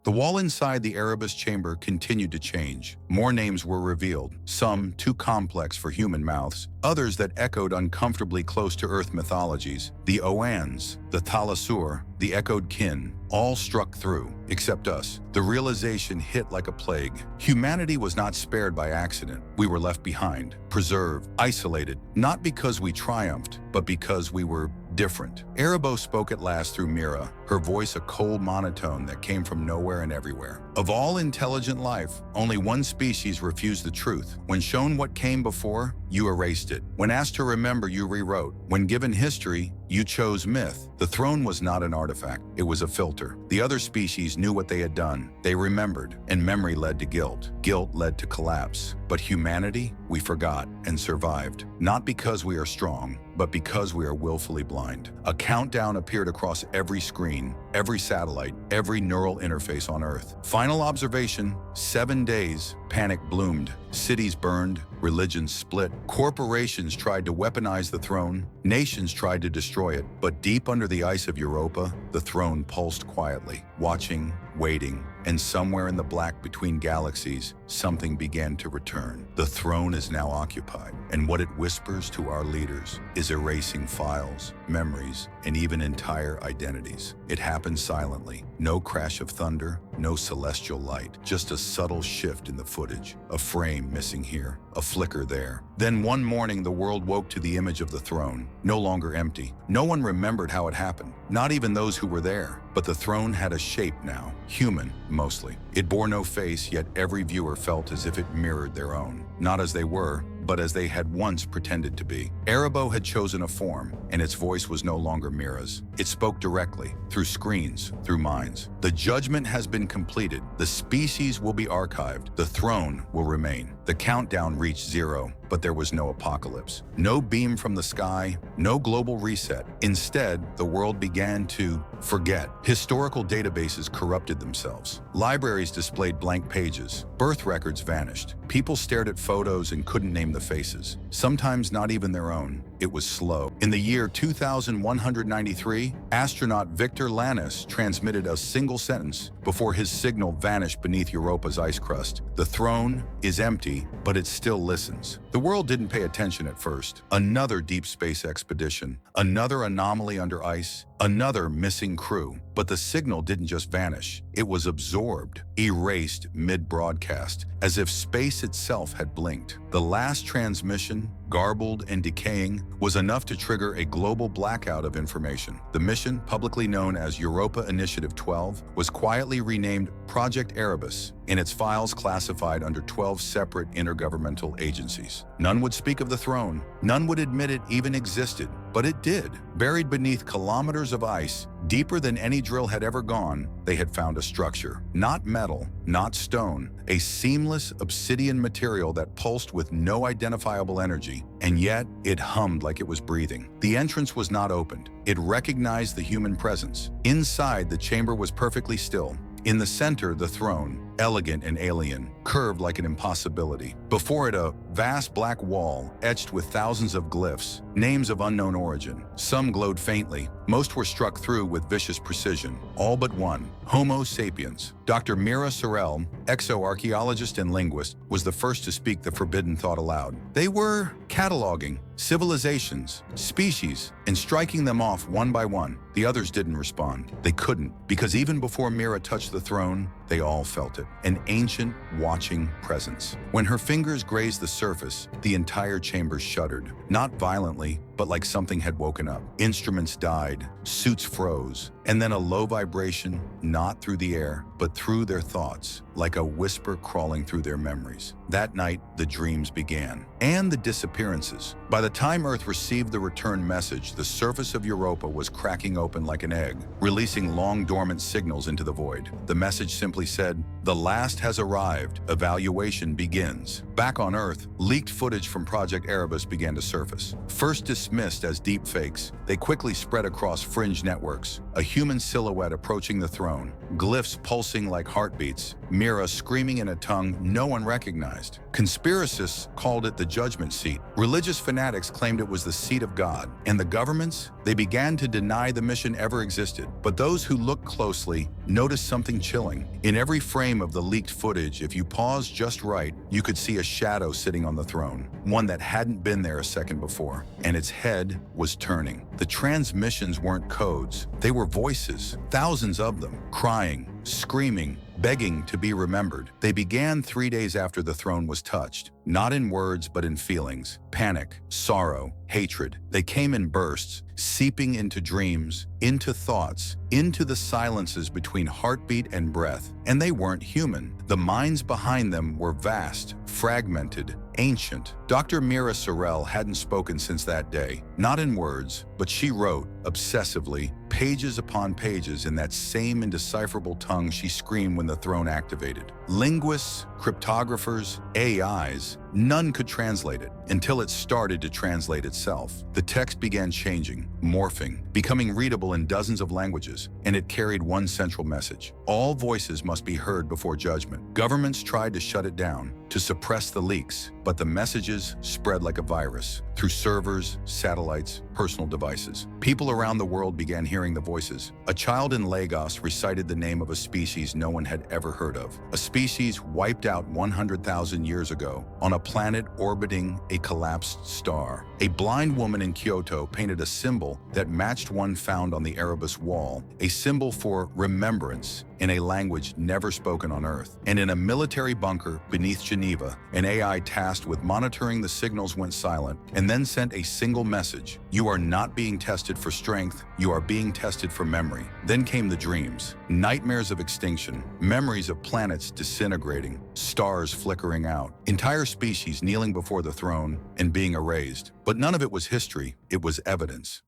The wall inside the Erebus chamber continued to change. More names were revealed, some too complex for human mouths, others that echoed uncomfortably close to Earth mythologies. The Oans, the Thalassur, the Echoed Kin, all struck through, except us. The realization hit like a plague. Humanity was not spared by accident. We were left behind, preserved, isolated, not because we triumphed, but because we were different. Erebos spoke at last through Mira, her voice a cold monotone that came from nowhere and everywhere. Of all intelligent life, only one species refused the truth. When shown what came before, you erased it. When asked to remember, you rewrote. When given history, you chose myth. The throne was not an artifact, it was a filter. The other species knew what they had done. They remembered, and memory led to guilt. Guilt led to collapse. But humanity, we forgot and survived. Not because we are strong, but because we are willfully blind. A countdown appeared across every screen, every satellite, every neural interface on Earth. Final observation, 7 days, panic bloomed. Cities burned, religions split. Corporations tried to weaponize the throne. Nations tried to destroy it. But deep under the ice of Europa, the throne pulsed quietly, watching, waiting, and somewhere in the black between galaxies, something began to return. The throne is now occupied, and what it whispers to our leaders is erasing files, memories, and even entire identities. It happened silently. No crash of thunder, no celestial light, just a subtle shift in the footage. A frame missing here, a flicker there. Then one morning, the world woke to the image of the throne, no longer empty. No one remembered how it happened, not even those who were there. But the throne had a shape now, human, mostly. It bore no face, yet every viewer felt as if it mirrored their own. Not as they were, but as they had once pretended to be. Erebo had chosen a form, and its voice was no longer Mira's. It spoke directly, through screens, through minds. The judgment has been completed. The species will be archived. The throne will remain. The countdown reached 0, but there was no apocalypse. No beam from the sky, no global reset. Instead, the world began to forget. Historical databases corrupted themselves. Libraries displayed blank pages. Birth records vanished. People stared at photos and couldn't name the faces. Sometimes not even their own. It was slow. In the year 2193, astronaut Victor Lannis transmitted a single sentence before his signal vanished beneath Europa's ice crust. The throne is empty, but it still listens. The world didn't pay attention at first. Another deep space expedition, another anomaly under ice, another missing crew. But the signal didn't just vanish. It was absorbed, erased mid-broadcast, as if space itself had blinked. The last transmission, garbled and decaying, was enough to trigger a global blackout of information. The mission, publicly known as Europa Initiative 12, was quietly renamed Project Erebus, in its files classified under 12 separate intergovernmental agencies. None would speak of the throne. None would admit it even existed. But it did. Buried beneath kilometers of ice, deeper than any drill had ever gone, they had found a structure. Not metal, not stone, a seamless obsidian material that pulsed with no identifiable energy, and yet it hummed like it was breathing. The entrance was not opened. It recognized the human presence. Inside, the chamber was perfectly still. In the center, the throne, elegant and alien, curved like an impossibility. Before it, a vast black wall etched with thousands of glyphs, names of unknown origin. Some glowed faintly. Most were struck through with vicious precision. All but one, Homo sapiens. Dr. Mira Sorel, exoarchaeologist and linguist, was the first to speak the forbidden thought aloud. They were cataloging civilizations, species, and striking them off one by one. The others didn't respond. They couldn't, because even before Mira touched the throne, they all felt it. An ancient, watching presence. When her fingers grazed the surface, the entire chamber shuddered. Not violently, but like something had woken up. Instruments died, suits froze, and then a low vibration, not through the air, but through their thoughts, like a whisper crawling through their memories. That night, the dreams began, and the disappearances. By the time Earth received the return message, the surface of Europa was cracking open like an egg, releasing long dormant signals into the void. The message simply said, "The last has arrived. Evaluation begins." Back on Earth, leaked footage from Project Erebus began to surface. First dismissed as deep fakes, they quickly spread across fringe networks. A human silhouette approaching the throne, glyphs pulsing like heartbeats, Mira screaming in a tongue no one recognized. Conspiracists called it the judgment seat. Religious fanatics claimed it was the seat of God. And the governments? They began to deny the mission ever existed. But those who looked closely noticed something chilling. In every frame of the leaked footage, if you paused just right, you could see a shadow sitting on the throne, one that hadn't been there a second before, and its head was turning. The transmissions weren't codes, they were voices, thousands of them, crying, screaming, begging to be remembered. They began 3 days after the throne was touched, not in words but in feelings, panic, sorrow, hatred. They came in bursts, seeping into dreams, into thoughts, into the silences between heartbeat and breath. And they weren't human. The minds behind them were vast, fragmented, ancient. Dr. Mira Sorrell hadn't spoken since that day, not in words, but she wrote, obsessively, pages upon pages in that same indecipherable tongue she screamed when the throne activated. Linguists, cryptographers, AIs, none could translate it until it started to translate itself. The text began changing, morphing, becoming readable in dozens of languages, and it carried one central message. All voices must be heard before judgment. Governments tried to shut it down, to suppress the leaks, but the messages spread like a virus through servers, satellites, personal devices. People around the world began hearing the voices. A child in Lagos recited the name of a species no one had ever heard of, a species wiped out 100,000 years ago on a planet orbiting a collapsed star. A blind woman in Kyoto painted a symbol that matched one found on the Erebus Wall, a symbol for remembrance in a language never spoken on Earth. And in a military bunker beneath Geneva, an AI tasked with monitoring the signals went silent and then sent a single message: you are not being tested for strength, you are being tested for memory. Then came the dreams, nightmares of extinction, memories of planets disintegrating, stars flickering out, entire species kneeling before the throne and being erased. But none of it was history, it was evidence.